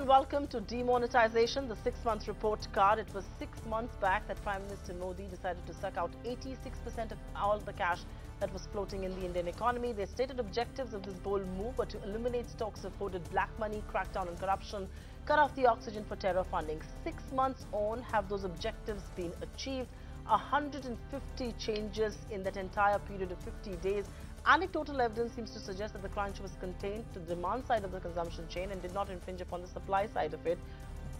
welcome to Demonetisation, the 6-month report card. It was 6 months back that Prime Minister Modi decided to suck out 86% of all the cash that was floating in the Indian economy. The stated objectives of this bold move were to eliminate stocks of hoarded black money, crack down on corruption, cut off the oxygen for terror funding. 6 months on, have those objectives been achieved? 150 changes in that entire period of 50 days. Anecdotal evidence seems to suggest that the crunch was contained to the demand side of the consumption chain and did not infringe upon the supply side of it.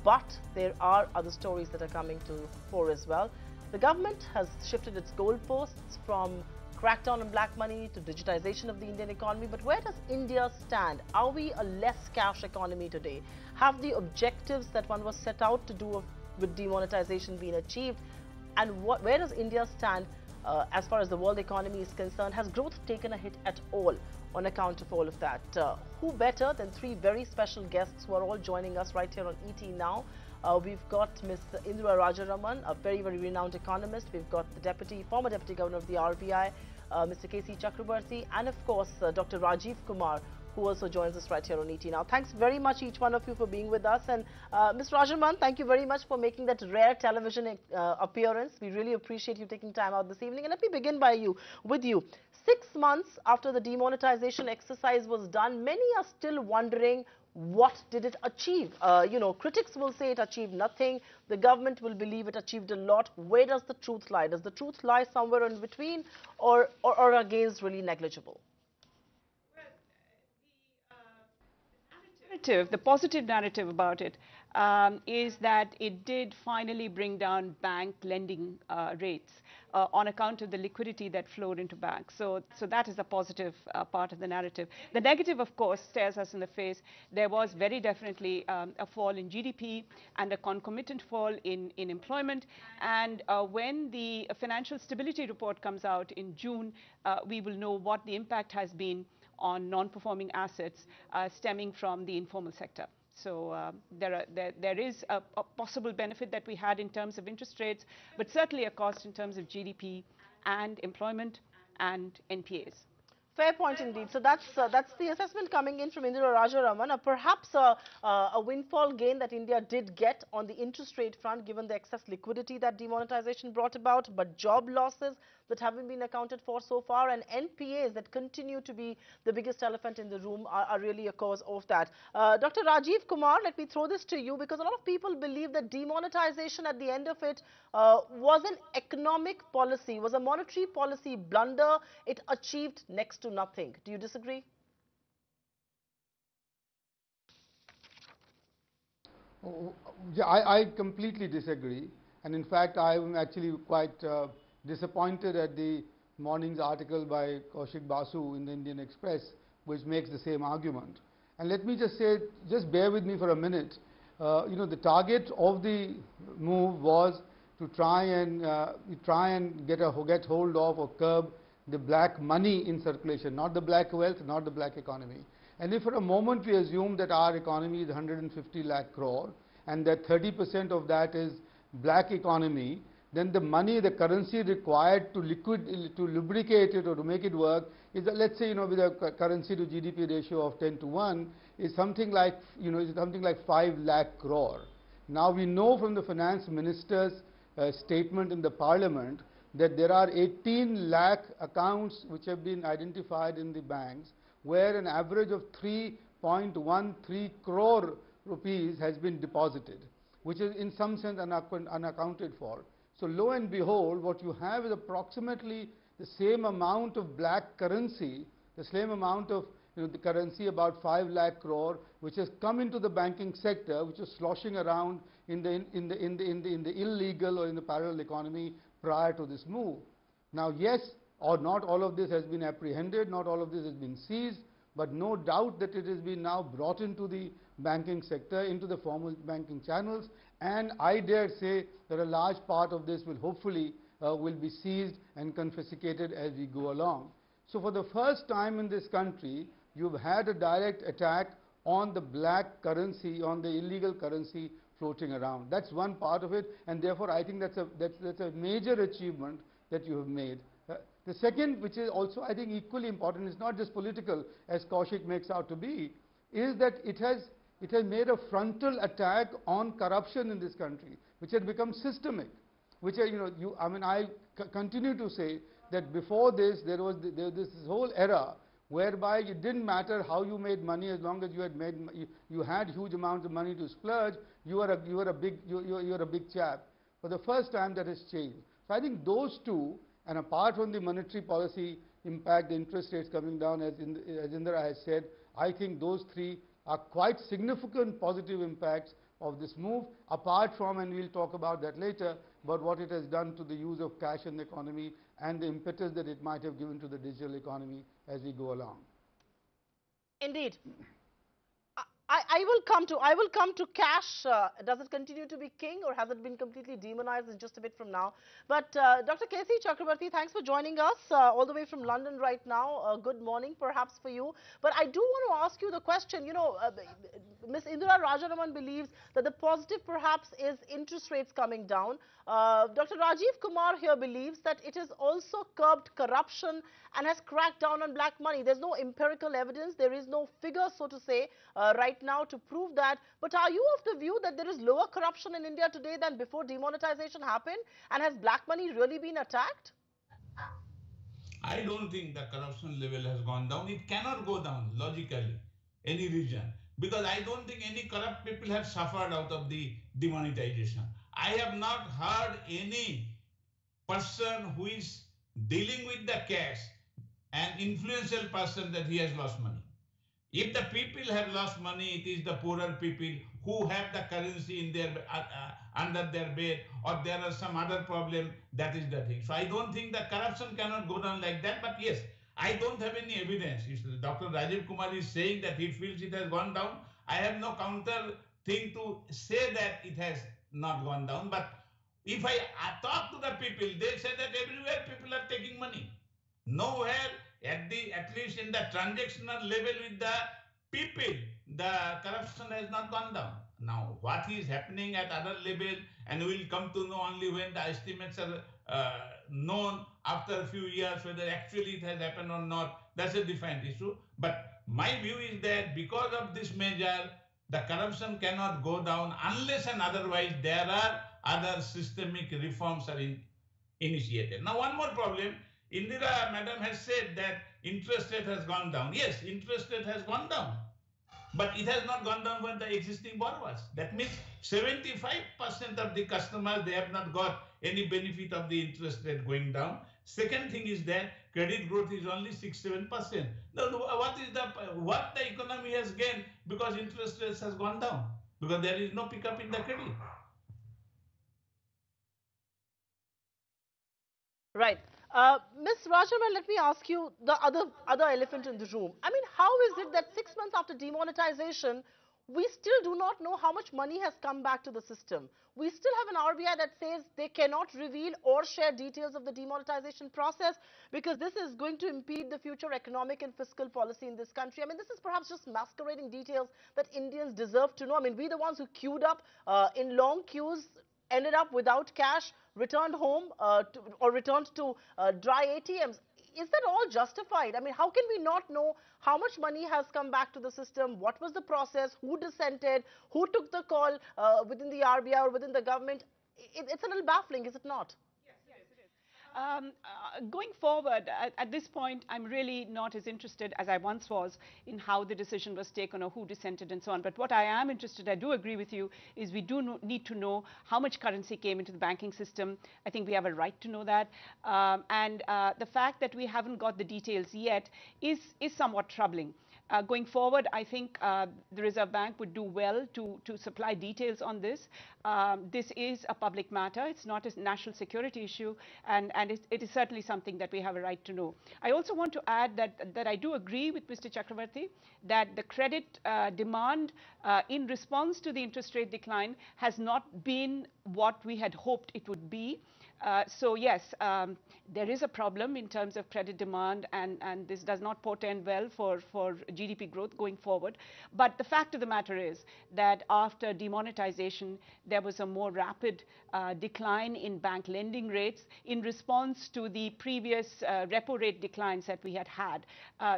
But there are other stories that are coming to fore as well. The government has shifted its goalposts from crackdown on black money to digitization of the Indian economy. But where does India stand? Are we a less cash economy today? Have the objectives that one was set out to do with demonetization been achieved? And where does India stand as far as the world economy is concerned? Has growth taken a hit at all on account of all of that? Who better than three very special guests who are all joining us right here on ET Now? We've got Ms. Indira Rajaraman, a very, very renowned economist. We've got the former Deputy Governor of the RBI, Mr. Chakrabarty, and of course, Dr. Rajiv Kumar, who also joins us right here on ET Now. Thanks very much, each one of you, for being with us. And Ms. Rajaraman, thank you very much for making that rare television appearance. We really appreciate you taking time out this evening. And let me begin with you. 6 months after the demonetization exercise was done, many are still wondering, what did it achieve? Critics will say it achieved nothing. The government will believe it achieved a lot. Where does the truth lie? Does the truth lie somewhere in between, or again is really negligible? The positive narrative about it is that it did finally bring down bank lending rates on account of the liquidity that flowed into banks. So that is the positive part of the narrative. The negative, of course, stares us in the face. There was very definitely a fall in GDP and a concomitant fall in employment. And when the financial stability report comes out in June, we will know what the impact has been on non-performing assets stemming from the informal sector. So there is a possible benefit that we had in terms of interest rates, but certainly a cost in terms of GDP and employment and NPAs. Fair point indeed. So that's the assessment coming in from Indira Rajaraman. Perhaps a windfall gain that India did get on the interest rate front, given the excess liquidity that demonetization brought about, but job losses that haven't been accounted for so far, and NPAs that continue to be the biggest elephant in the room are really a cause of that. Dr. Rajiv Kumar, let me throw this to you, because a lot of people believe that demonetization at the end of it was an economic policy, was a monetary policy blunder. It achieved next to nothing. Do you disagree? Yeah, I completely disagree. And in fact, I'm actually quite disappointed at the morning's article by Kaushik Basu in the Indian Express, which makes the same argument. And let me just say, just bear with me for a minute. The target of the move was to try and get hold of or curb the black money in circulation, not the black wealth, not the black economy. And if for a moment we assume that our economy is 150 lakh crore and that 30% of that is black economy, then the money, the currency required to lubricate it or to make it work is, let's say, with a currency to GDP ratio of 10:1, is something like, 5 lakh crore. Now we know from the finance minister's statement in the parliament that there are 18 lakh accounts which have been identified in the banks, where an average of 3.13 crore rupees has been deposited, which is in some sense unaccounted for. So lo and behold, what you have is approximately the same amount of black currency, the same amount of the currency, about 5 lakh crore, which has come into the banking sector, which is sloshing around in the illegal or in the parallel economy prior to this move. Now, yes, or not all of this has been apprehended, not all of this has been seized, but no doubt that it has been now brought into the banking sector, into the formal banking channels, and I dare say that a large part of this will hopefully will be seized and confiscated as we go along. So for the first time in this country, you've had a direct attack on the black currency, on the illegal currency floating around. That's one part of it, and therefore I think that's a major achievement that you have made. The second, which is also I think equally important, is not just political, as Kaushik makes out to be, is that it has it has made a frontal attack on corruption in this country, which had become systemic. Which I continue to say that before this, there was this whole era whereby it didn't matter how you made money, as long as you had huge amounts of money to splurge, you are a big chap. For the first time, that has changed. So I think those two, and apart from the monetary policy impact, the interest rates coming down, as Indira has said, I think those three are quite significant positive impacts of this move, apart from, and we'll talk about that later, but what it has done to the use of cash in the economy and the impetus that it might have given to the digital economy as we go along. Indeed. I will come to cash. Does it continue to be king, or has it been completely demonized in just a bit from now? But Dr. K.C. Chakrabarty, thanks for joining us all the way from London right now. Good morning, perhaps, for you. But I do want to ask you the question. You know, Ms. Indira Rajaraman believes that the positive, perhaps, is interest rates coming down. Dr. Rajiv Kumar here believes that it has also curbed corruption and has cracked down on black money. There's no empirical evidence. There is no figure, so to say, right now to prove that. But are you of the view that there is lower corruption in India today than before demonetization happened? And has black money really been attacked? I don't think the corruption level has gone down. It cannot go down logically, any region. Because I don't think any corrupt people have suffered out of the demonetization. I have not heard any person who is dealing with the cash, an influential person, that he has lost money. If the people have lost money, it is the poorer people who have the currency in their under their bed, or there are some other problem. That is the thing. So I don't think the corruption cannot go down like that. But yes, I don't have any evidence. Dr. Rajiv Kumar is saying that he feels it has gone down. I have no counter thing to say that it has not gone down. But if I talk to the people, they say that everywhere people are taking money. Nowhere, at least in the transactional level with the people, the corruption has not gone down. Now, what is happening at other level, and we will come to know only when the estimates are known after a few years, whether actually it has happened or not. That's a different issue. But my view is that because of this measure, the corruption cannot go down unless and otherwise there are other systemic reforms are initiated. Now, one more problem. Indira madam has said that interest rate has gone down. Yes, interest rate has gone down. But it has not gone down for the existing borrowers. That means 75% of the customers, they have not got any benefit of the interest rate going down. Second thing is that credit growth is only 6-7%. Now, what the economy has gained because interest rates has gone down? Because there is no pickup in the credit. Right. Ms. Rajaraman, let me ask you the other elephant in the room. I mean, how is it that 6 months after demonetization, we still do not know how much money has come back to the system? We still have an RBI that says they cannot reveal or share details of the demonetization process because this is going to impede the future economic and fiscal policy in this country. I mean, this is perhaps just masquerading details that Indians deserve to know. I mean, we the ones who queued up in long queues, ended up without cash, returned home or returned to dry ATMs. Is that all justified? I mean, how can we not know how much money has come back to the system? What was the process? Who dissented? Who took the call within the RBI or within the government? It's a little baffling, is it not? Going forward, at this point, I'm really not as interested as I once was in how the decision was taken or who dissented and so on. But what I am interested, I do agree with you, is we do need to know how much currency came into the banking system. I think we have a right to know that. And the fact that we haven't got the details yet is somewhat troubling. Going forward, I think the Reserve Bank would do well to supply details on this. This is a public matter. It's not a national security issue, and it is certainly something that we have a right to know. I also want to add that I do agree with Mr. Chakrabarty that the credit demand in response to the interest rate decline has not been what we had hoped it would be. So yes, there is a problem in terms of credit demand, and this does not portend well for GDP growth going forward. But the fact of the matter is that after demonetization, there was a more rapid decline in bank lending rates in response to the previous repo rate declines that we had had.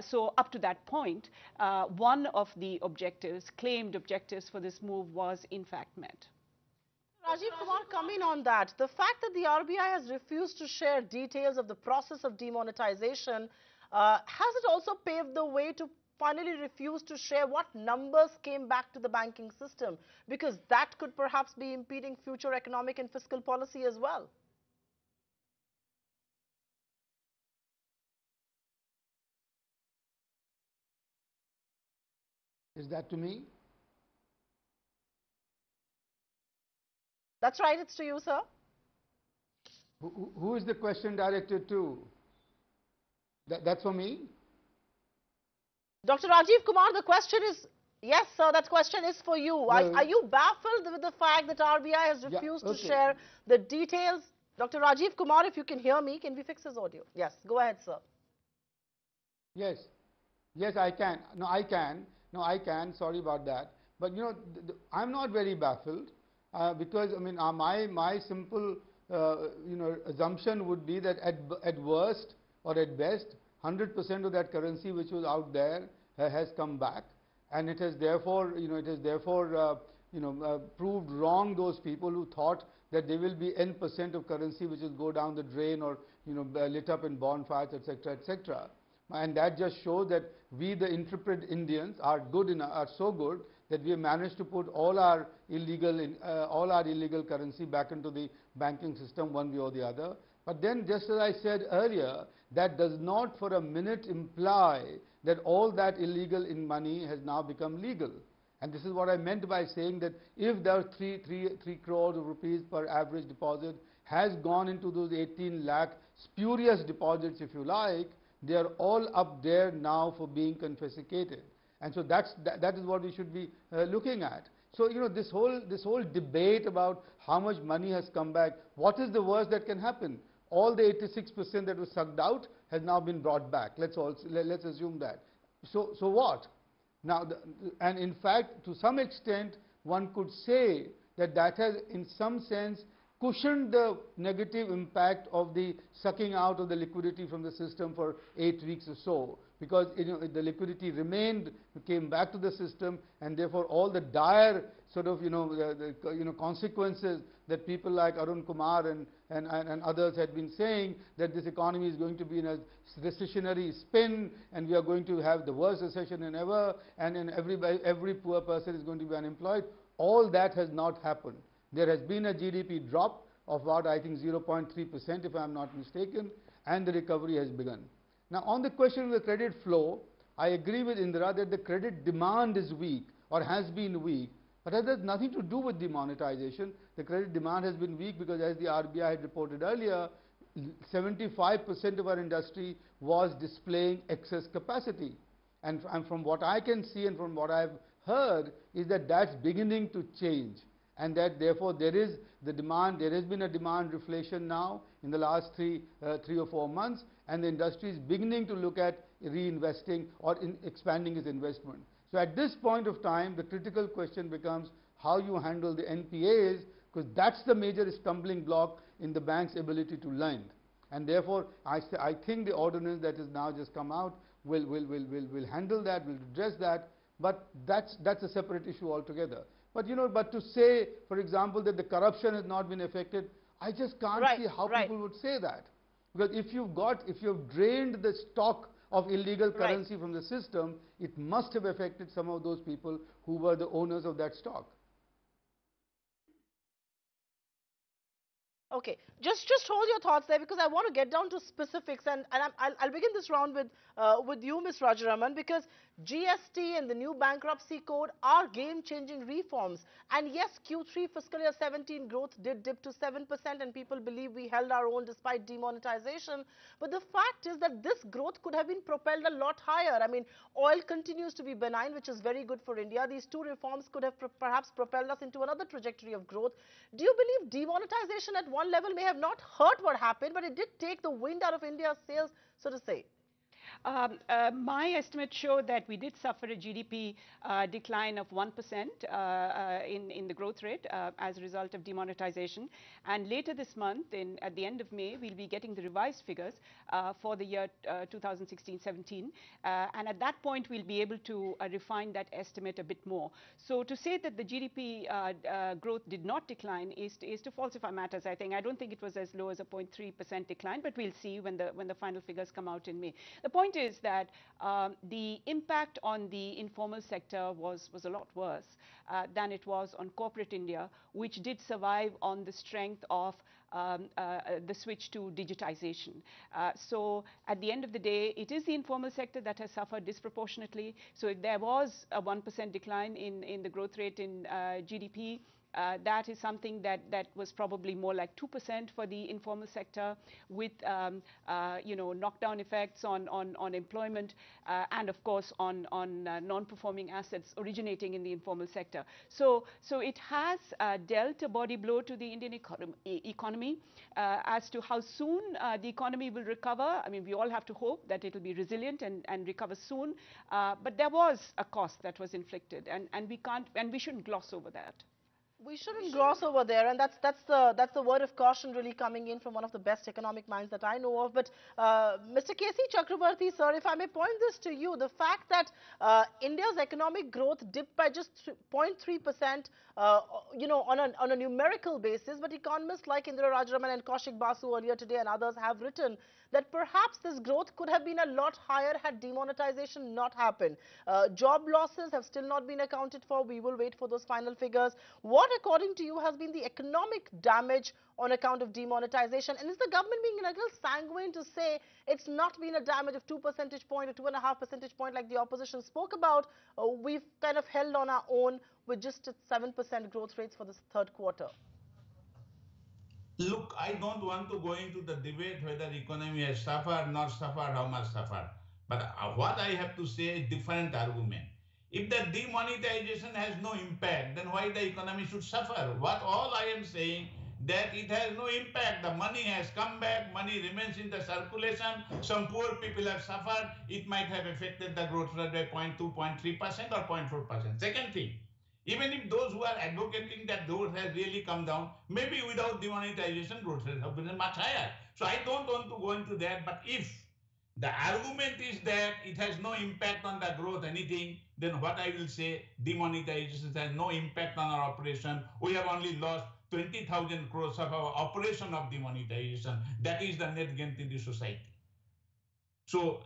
So up to that point, one of the objectives, claimed objectives for this move was in fact met. Rajiv Kumar, coming on that, the fact that the RBI has refused to share details of the process of demonetization, has it also paved the way to finally refuse to share what numbers came back to the banking system? Because that could perhaps be impeding future economic and fiscal policy as well. Is that to me? That's right, it's to you, sir. Who is the question directed to? That's for me? Dr. Rajiv Kumar, the question is, yes, sir, that question is for you. Are you baffled with the fact that RBI has refused to share the details? Dr. Rajiv Kumar, if you can hear me, can we fix his audio? Yes, go ahead, sir. Yes. Yes, I can. No, I can. No, I can. Sorry about that. But, you know, I'm not very baffled because, I mean, my simple, you know, assumption would be that at worst or at best, 100% of that currency which was out there has come back, and it has therefore, you know, proved wrong those people who thought that there will be n% of currency which will go down the drain or, you know, lit up in bonfires, etc., etc. And that just shows that we, the intrepid Indians, are so good that we have managed to put all our illegal currency back into the banking system one way or the other. But then, just as I said earlier, that does not for a minute imply that all that illegal in money has now become legal. And this is what I meant by saying that if there are 3 crores of rupees per average deposit has gone into those 18 lakh spurious deposits, if you like, they are all up there now for being confiscated. And so that is what we should be looking at. So, you know, this whole debate about how much money has come back, what is the worst that can happen? All the 86% that was sucked out has now been brought back. Let's assume that. So what? Now, and in fact, to some extent, one could say that that has, in some sense, cushioned the negative impact of the sucking out of the liquidity from the system for 8 weeks or so, because, you know, the liquidity came back to the system, and therefore all the dire sort of, you know, consequences that people like Arun Kumar and others had been saying, that this economy is going to be in a recessionary spin, and we are going to have the worst recession in ever, and every poor person is going to be unemployed. All that has not happened. There has been a GDP drop of about, I think, 0.3%, if I am not mistaken, and the recovery has begun. Now, on the question of the credit flow, I agree with Indira that the credit demand is weak or has been weak, but that has nothing to do with demonetization. The credit demand has been weak because, as the RBI had reported earlier, 75% of our industry was displaying excess capacity. And from what I can see and from what I've heard is that that's beginning to change. And that therefore there is the demand, there has been a demand reflation now in the last three or 4 months, and the industry is beginning to look at reinvesting or expanding its investment. So at this point of time, the critical question becomes how you handle the NPAs, because that's the major stumbling block in the bank's ability to lend. And therefore, I think the ordinance that has now just come out will handle that, will address that, but that's a separate issue altogether. But, you know, but to say, for example, that the corruption has not been affected, I just can't see how people would say that. Because if you've drained the stock of illegal currency from the system, it must have affected some of those people who were the owners of that stock. Okay, just hold your thoughts there, because I want to get down to specifics, and I'll begin this round with you, Ms. Rajaraman, because GST and the new bankruptcy code are game-changing reforms. And yes, Q3 fiscal year 17 growth did dip to 7% and people believe we held our own despite demonetization. But the fact is that this growth could have been propelled a lot higher. I mean, oil continues to be benign, which is very good for India. These two reforms could have perhaps propelled us into another trajectory of growth. Do you believe demonetization at one level may have not hurt what happened, but it did take the wind out of India's sails, so to say? My estimates show that we did suffer a GDP decline of 1% in the growth rate as a result of demonetization. And later this month, at the end of May, we'll be getting the revised figures for the year 2016-17. And at that point, we'll be able to refine that estimate a bit more. So to say that the GDP growth did not decline is to falsify matters, I think. I don't think it was as low as a 0.3% decline, but we'll see when the final figures come out in May. The point is that the impact on the informal sector was a lot worse than it was on corporate India, which did survive on the strength of the switch to digitization. So at the end of the day, it is the informal sector that has suffered disproportionately. So if there was a 1% decline in the growth rate in GDP, that is something that was probably more like 2% for the informal sector, with knockdown effects on employment and of course on non-performing assets originating in the informal sector. So it has dealt a body blow to the Indian economy. As to how soon the economy will recover, I mean, we all have to hope that it will be resilient and recover soon. But there was a cost that was inflicted, and we shouldn't gloss over that. We shouldn't gloss over there, and that's the word of caution really coming in from one of the best economic minds that I know of. But Mr. K.C. Chakrabarty, sir, if I may point this to you, the fact that India's economic growth dipped by just 0.3%, on a numerical basis, but economists like Indira Rajaraman and Kaushik Basu earlier today and others have written that perhaps this growth could have been a lot higher had demonetization not happened. Job losses have still not been accounted for. We will wait for those final figures. What, according to you, has been the economic damage on account of demonetization? And is the government being a little sanguine to say it's not been a damage of 2 percentage point or 2.5 percentage point like the opposition spoke about? We've kind of held on our own with just 7% growth rates for this third quarter. Look, I don't want to go into the debate whether economy has suffered, not suffered, how much suffered. But what I have to say is different argument. If the demonetization has no impact, then why the economy should suffer? What all I am saying, that it has no impact. The money has come back, money remains in the circulation. Some poor people have suffered. It might have affected the growth rate by 0.2, 0.3% or 0.4%. Second thing, even if those who are advocating that growth has really come down, maybe without demonetization, growth rate have been much higher. So I don't want to go into that. But if the argument is that it has no impact on the growth, anything, then what I will say, demonetization has no impact on our operation. We have only lost 20,000 crores of our operation of demonetization. That is the net gain to the society. So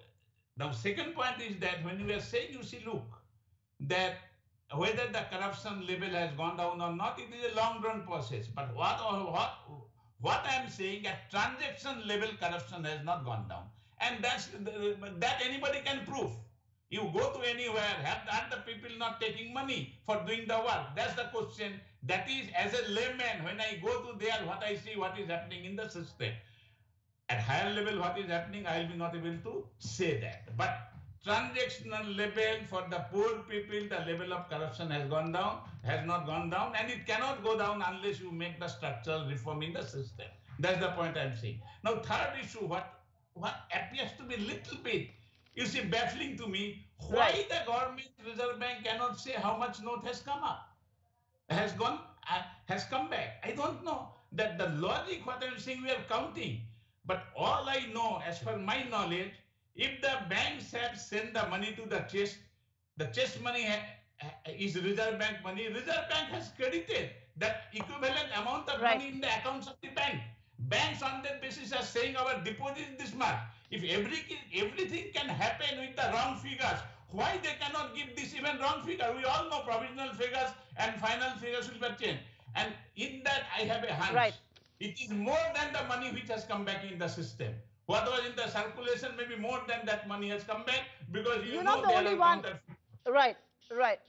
the second point is that when we are saying, you see, look, that whether the corruption level has gone down or not, it is a long-run process. But what I am saying, at transaction level, corruption has not gone down. And that anybody can prove. You go to anywhere, are the people not taking money for doing the work? That's the question. That is, as a layman, when I go to there, what I see, what is happening in the system. At higher level, what is happening, I will be not able to say that. But transactional level for the poor people, the level of corruption has gone down, has not gone down, and it cannot go down unless you make the structural reform in the system. That's the point I'm saying. Now, third issue, what appears to be a little bit, you see, baffling to me, why the government Reserve Bank cannot say how much note has come up, has come back. I don't know. That the logic, what I'm saying, we are counting. But all I know, as per my knowledge, if the banks have sent the money to the chest money is Reserve Bank money. Reserve Bank has credited that equivalent amount of money in the accounts of the bank. Banks on that basis are saying our deposit is this much. If everything can happen with the wrong figures, why they cannot give this even wrong figure? We all know provisional figures and final figures will be changed. And in that I have a hunch. It is more than the money which has come back in the system. What was in the circulation, maybe more than that money has come back, because you know the only one. Right, right.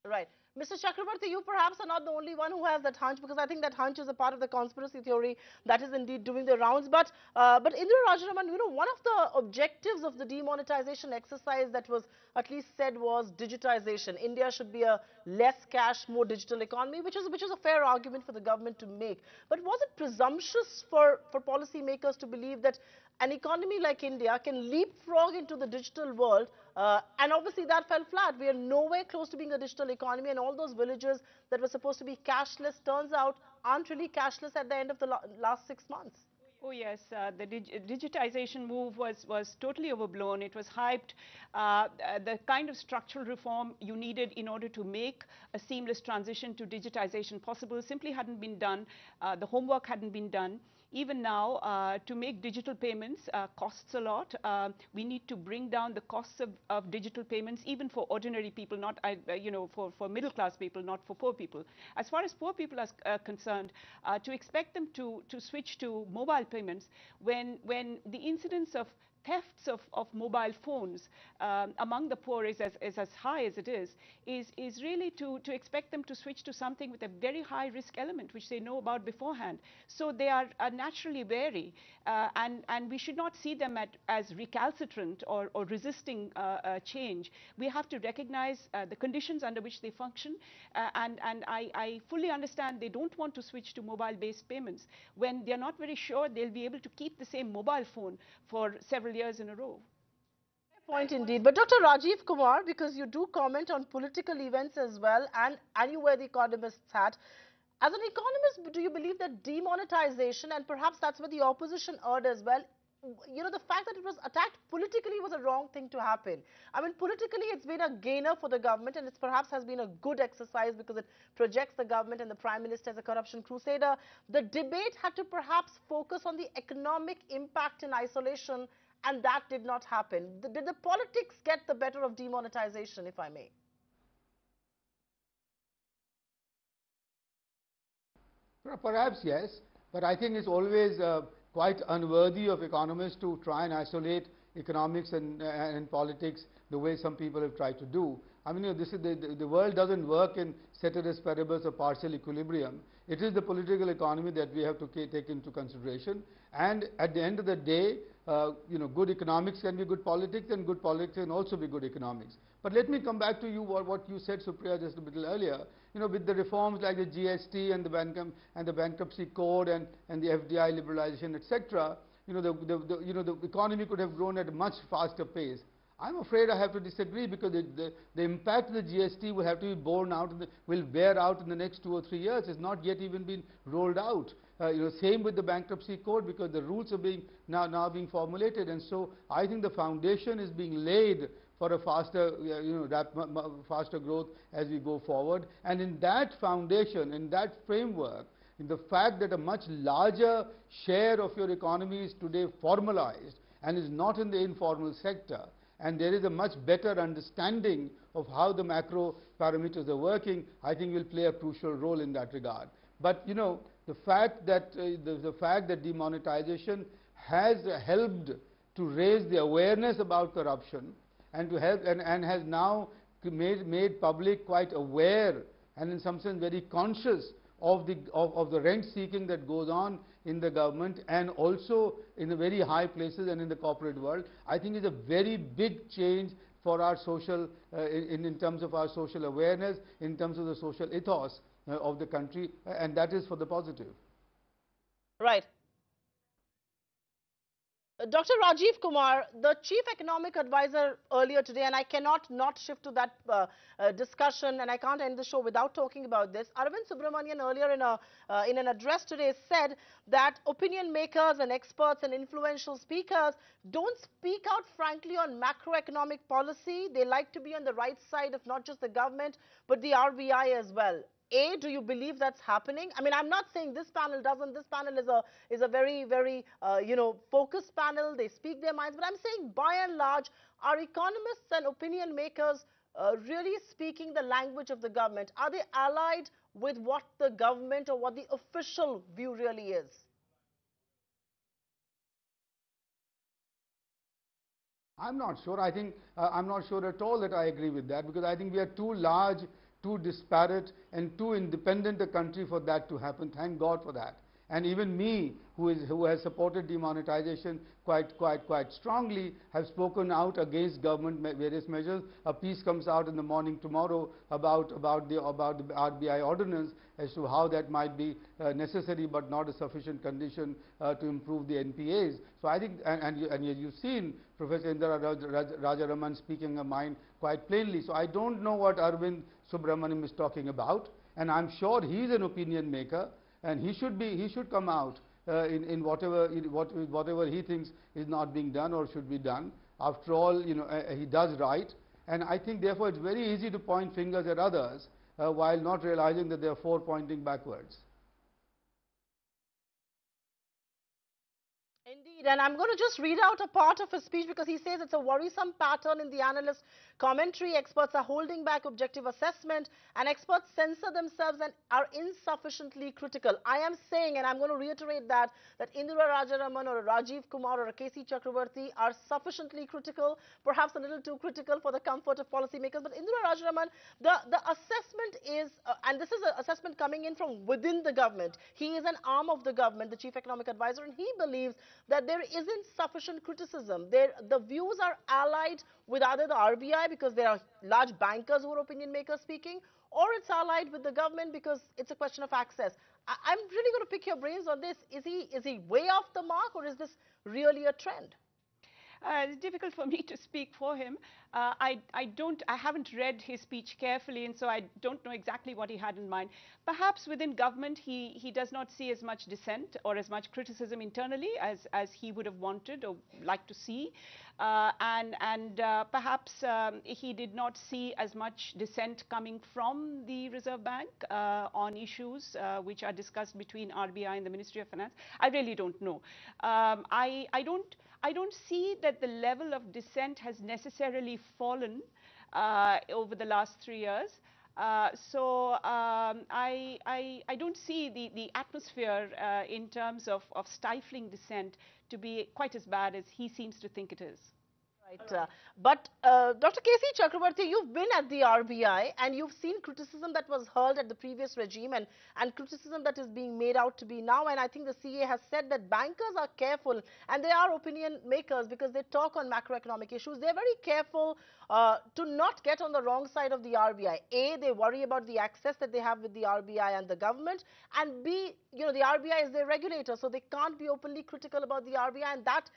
Right. Mr. Chakrabarty, you perhaps are not the only one who has that hunch, because I think that hunch is a part of the conspiracy theory that is indeed doing the rounds. But Indira Rajaraman, one of the objectives of the demonetization exercise that was at least said was digitization. India should be a less cash, more digital economy, which is a fair argument for the government to make. But was it presumptuous for policymakers to believe that an economy like India can leapfrog into the digital world? And obviously that fell flat. We are nowhere close to being a digital economy, and all those villages that were supposed to be cashless turns out aren't really cashless at the end of the last 6 months. Oh yes, the digitization move was totally overblown. It was hyped. The kind of structural reform you needed in order to make a seamless transition to digitization possible simply hadn't been done. The homework hadn't been done. Even now, to make digital payments costs a lot. We need to bring down the costs of digital payments, even for ordinary people, not for middle class people, not for poor people. As far as poor people are concerned, to expect them to switch to mobile payments when the incidence of thefts of mobile phones among the poor is as high as it is really to expect them to switch to something with a very high risk element, which they know about beforehand. So they are naturally wary, and we should not see them as recalcitrant or resisting change. We have to recognize the conditions under which they function, and I fully understand they don't want to switch to mobile-based payments when they're not very sure they'll be able to keep the same mobile phone for several years in a row. Fair point indeed. But Dr. Rajiv Kumar, because you do comment on political events as well, and you wear the Economist's hat, as an economist, do you believe that demonetization, and perhaps that's where the opposition erred as well, the fact that it was attacked politically was a wrong thing to happen? I mean, politically, it's been a gainer for the government, and it perhaps has been a good exercise because it projects the government and the Prime Minister as a corruption crusader. The debate had to perhaps focus on the economic impact in isolation, and that did not happen. Did the politics get the better of demonetization, if I may? Perhaps yes, but I think it's always quite unworthy of economists to try and isolate economics and politics the way some people have tried to do. I mean, this is the world doesn't work in ceteris paribus or partial equilibrium. It is the political economy that we have to take into consideration. And at the end of the day, good economics can be good politics, and good politics can also be good economics. But let me come back to you what you said, Supriya, just a little earlier. With the reforms like the GST and the bankruptcy code and the FDI liberalization, etc., the economy could have grown at a much faster pace. I'm afraid I have to disagree, because the impact of the GST will have to be borne out, will bear out in the next 2 or 3 years. It's not yet even been rolled out. Same with the bankruptcy code, because the rules are now being formulated, and so I think the foundation is being laid for a faster, faster growth as we go forward. And in that foundation, in that framework, in the fact that a much larger share of your economy is today formalized and is not in the informal sector, and there is a much better understanding of how the macro parameters are working, I think will play a crucial role in that regard. But the fact that demonetization has helped to raise the awareness about corruption, and to help and has now made public quite aware, and in some sense very conscious of the rent seeking that goes on in the government, and also in the very high places and in the corporate world, I think is a very big change for our social, in terms of our social awareness, in terms of the social ethos of the country, and that is for the positive. Right. Dr. Rajiv Kumar, the chief economic advisor earlier today, and I cannot not shift to that discussion, and I can't end the show without talking about this. Arvind Subramanian earlier in an address today said that opinion makers and experts and influential speakers don't speak out frankly on macroeconomic policy. They like to be on the right side of not just the government, but the RBI as well. A, do you believe that's happening? I mean, I'm not saying this panel doesn't. This panel is a very, very, focused panel. They speak their minds. But I'm saying, by and large, are economists and opinion makers really speaking the language of the government? Are they allied with what the government or what the official view really is? I'm not sure. I think I'm not sure at all that I agree with that, because I think we are too large, too disparate, and too independent a country for that to happen. Thank God for that. And even me, who has supported demonetization quite strongly, have spoken out against government various measures. A piece comes out in the morning tomorrow about the RBI ordinance as to how that might be necessary but not a sufficient condition to improve the NPAs. So I think, and you've seen Professor Indira Rajaraman speaking her mind quite plainly. So I don't know what Arvind Subramaniam is talking about, and I'm sure he's an opinion maker. And he should come out in whatever he thinks is not being done or should be done. After all, he does right, and I think therefore it's very easy to point fingers at others while not realizing that there are four pointing backwards. Indeed, and I'm going to just read out a part of his speech because he says it's a worrisome pattern in the analyst commentary. Experts are holding back objective assessment, and experts censor themselves and are insufficiently critical. I am saying, and I'm going to reiterate that Indira Rajaraman or Rajiv Kumar or K.C. Chakrabarty are sufficiently critical, perhaps a little too critical for the comfort of policymakers. But Indira Rajaraman, the assessment is, and this is an assessment coming in from within the government. He is an arm of the government, the chief economic advisor, and he believes that there isn't sufficient criticism. The views are allied with either the RBI because there are large bankers who are opinion makers speaking, or it's allied with the government because it's a question of access. I'm really going to pick your brains on this. Is he way off the mark, or is this really a trend? It's difficult for me to speak for him. I haven't read his speech carefully, and so I don't know exactly what he had in mind. Perhaps within government, he does not see as much dissent or as much criticism internally as he would have wanted or liked to see. Perhaps he did not see as much dissent coming from the Reserve Bank on issues which are discussed between RBI and the Ministry of Finance. I really don't know. I don't see that the level of dissent has necessarily fallen over the last 3 years. I don't see the atmosphere in terms of stifling dissent to be quite as bad as he seems to think it is. Right. But Dr. K.C. Chakrabarty, you've been at the RBI and you've seen criticism that was hurled at the previous regime and criticism that is being made out to be now. And I think the CA has said that bankers are careful, and they are opinion makers because they talk on macroeconomic issues. They're very careful to not get on the wrong side of the RBI. A, they worry about the access that they have with the RBI and the government. And B, the RBI is their regulator, so they can't be openly critical about the RBI, and that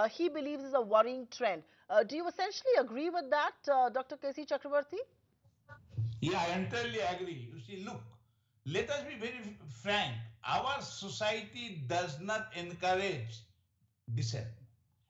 he believes is a worrying trend. Do you essentially agree with that, Dr. K.C. Chakrabarty? Yeah, I entirely agree. You see, look, let us be very frank. Our society does not encourage dissent.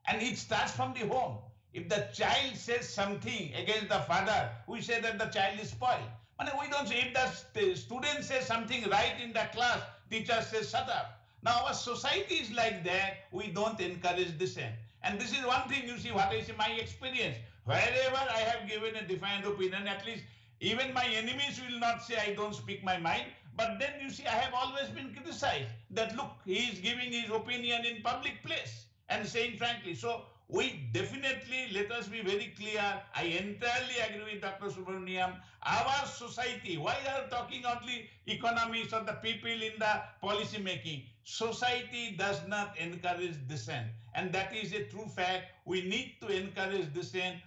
And it starts from the home. If the child says something against the father, we say that the child is spoiled. But we don't say, if the student says something right in the class, teacher says shut up. Now our society is like that. We don't encourage dissent. And this is one thing, you see, what is my experience. Wherever I have given a defined opinion, at least even my enemies will not say I don't speak my mind. But then you see, I have always been criticized that, look, he is giving his opinion in public place and saying frankly. So we definitely, let us be very clear, I entirely agree with Dr. Subramaniam. Our society, why are talking only economists or the people in the policy making? Society does not encourage dissent. And that is a true fact. We need to encourage dissent,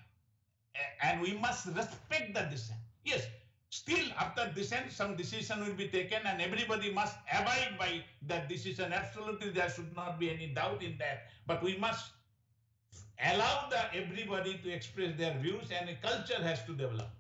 and we must respect the dissent. Yes, still after dissent, some decision will be taken, and everybody must abide by that decision. Absolutely, there should not be any doubt in that. But we must allow everybody to express their views, and a culture has to develop.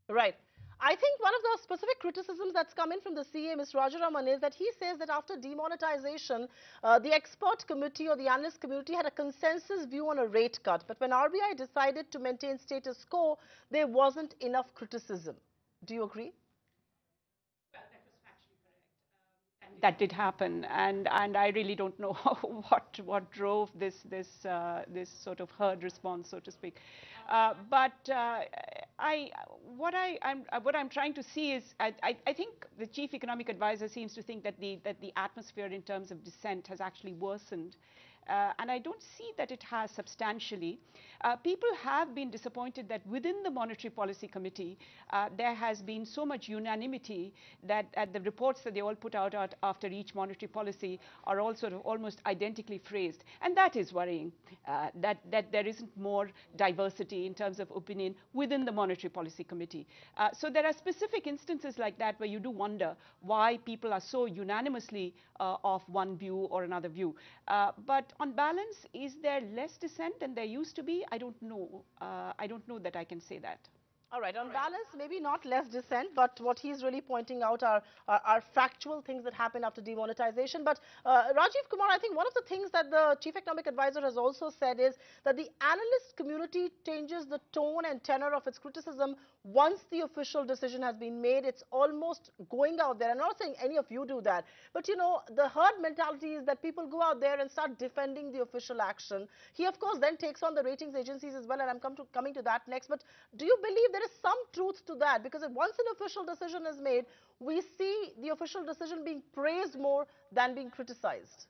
Right. I think one of the specific criticisms that's come in from the CA, Ms. Rajaraman, is that he says that after demonetization, the expert committee or the analyst community had a consensus view on a rate cut. But when RBI decided to maintain status quo, there wasn't enough criticism. Do you agree? Well, that was factually correct. That did happen, and I really don't know what drove this sort of herd response, so to speak. What I'm trying to see is, I think the chief economic advisor seems to think that the atmosphere in terms of dissent has actually worsened and I don't see that it has substantially. People have been disappointed that within the Monetary Policy Committee, there has been so much unanimity that the reports that they all put out after each monetary policy are all sort of almost identically phrased. And that is worrying, that there isn't more diversity in terms of opinion within the Monetary Policy Committee. So there are specific instances like that where you do wonder why people are so unanimously of one view or another view. But on balance, is there less dissent than there used to be? I don't know. I don't know that I can say that. All right, on balance, maybe not less dissent, but what he's really pointing out are factual things that happened after demonetization. But Rajiv Kumar, I think one of the things that the Chief Economic Advisor has also said is that the analyst community changes the tone and tenor of its criticism once the official decision has been made. It's almost going out there. I'm not saying any of you do that, but you know, the herd mentality is that people go out there and start defending the official action. He, of course, then takes on the ratings agencies as well, and I'm coming to that next. But do you believe there is some truth to that? Because once an official decision is made, we see the official decision being praised more than being criticized.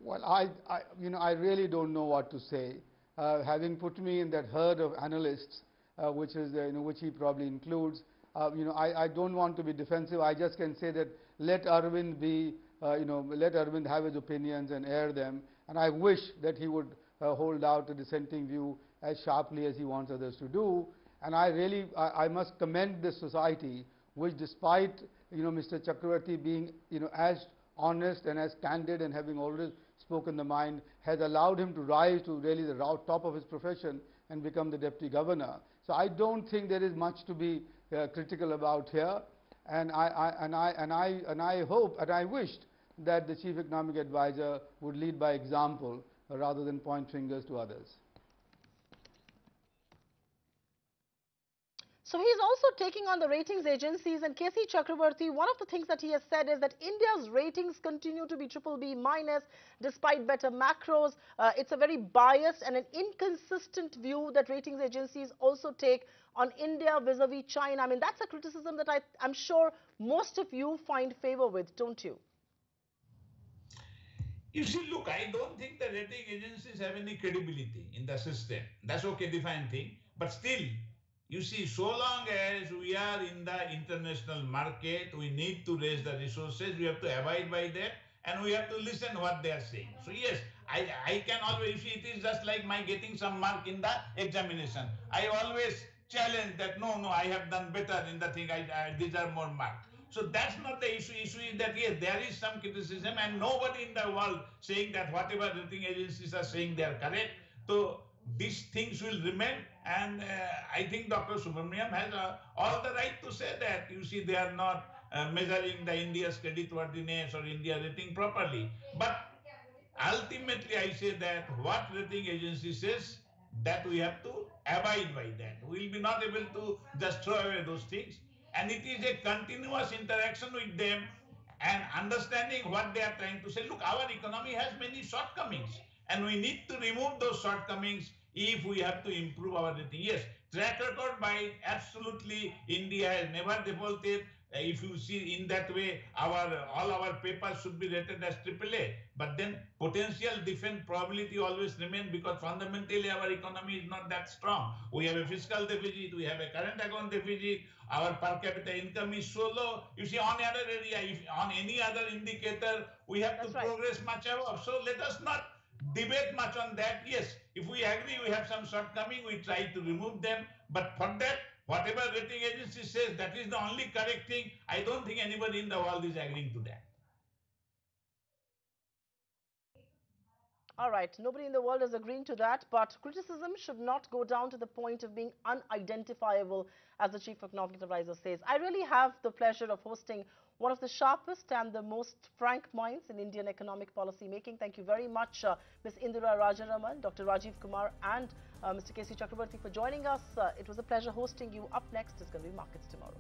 Well, I really don't know what to say. Having put me in that herd of analysts, which is, which he probably includes, I don't want to be defensive. I just can say that let Arvind be, let Arvind have his opinions and air them. And I wish that he would hold out a dissenting view as sharply as he wants others to do. And I must commend this society, which despite, Mr. Chakrabarty being, as honest and as candid and having always spoken the mind, has allowed him to rise to really the top of his profession and become the deputy governor. So I don't think there is much to be critical about here. And I hope and I wished that the Chief Economic Advisor would lead by example rather than point fingers to others. So he's also taking on the ratings agencies, and K.C. Chakrabarty, one of the things that he has said is that India's ratings continue to be BBB minus despite better macros. It's a very biased and an inconsistent view that ratings agencies also take on India vis-a-vis China. I mean, that's a criticism that I'm sure most of you find favor with, don't you? You see, look, I don't think the rating agencies have any credibility in the system. That's okay, defined thing. But still, you see, so long as we are in the international market, we need to raise the resources, we have to abide by that, and we have to listen what they are saying. So yes, I can always, you see, it is just like my getting some mark in the examination. I always challenge that, no, I have done better in the thing, I deserve more marks. So that's not the issue. Issue is that, yes, there is some criticism, and nobody in the world saying that whatever rating agencies are saying they are correct. So these things will remain, and I think Dr. Subramaniam has all the right to say that. You see, they are not measuring the India's creditworthiness or India rating properly. But ultimately, I say that what rating agency says, that we have to abide by that. We will be not able to just throw away those things. And it is a continuous interaction with them and understanding what they are trying to say. Look, our economy has many shortcomings, and we need to remove those shortcomings if we have to improve our rating. Yes, track record by absolutely India has never defaulted. If you see in that way, all our papers should be rated as AAA. But then potential defense probability always remain, because fundamentally our economy is not that strong. We have a fiscal deficit, we have a current account deficit, our per capita income is so low. You see, on other area, on any other indicator, we have to progress much above. So let us not debate much on that. Yes, if we agree we have some shortcoming, we try to remove them. But for that, whatever rating agency says, that is the only correct thing. I don't think anybody in the world is agreeing to that. All right, nobody in the world is agreeing to that, but criticism should not go down to the point of being unidentifiable, as the Chief Economic Advisor says. I really have the pleasure of hosting one of the sharpest and the most frank minds in Indian economic policy making. Thank you very much, Ms. Indira Rajaraman, Dr. Rajiv Kumar, and Mr. K.C. Chakrabarty for joining us. It was a pleasure hosting you. Up next is going to be Markets Tomorrow.